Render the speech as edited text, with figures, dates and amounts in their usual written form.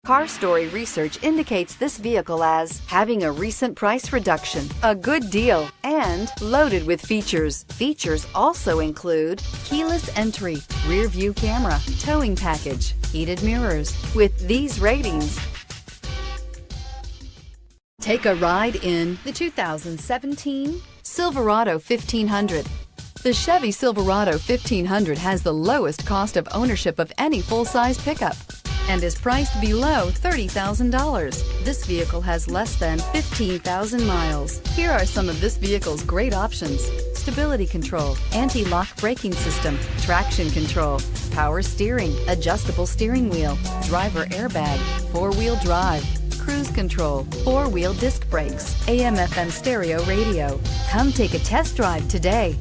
Car Story research indicates this vehicle as having a recent price reduction, a good deal, and loaded with features. Features also include keyless entry, rear view camera, towing package, heated mirrors. With these ratings, take a ride in the 2017 Silverado 1500. The Chevy Silverado 1500 has the lowest cost of ownership of any full-size pickup and is priced below $30,000. This vehicle has less than 15,000 miles. Here are some of this vehicle's great options: stability control, anti-lock braking system, traction control, power steering, adjustable steering wheel, driver airbag, four-wheel drive, cruise control, four-wheel disc brakes, AM/FM stereo radio. Come take a test drive today.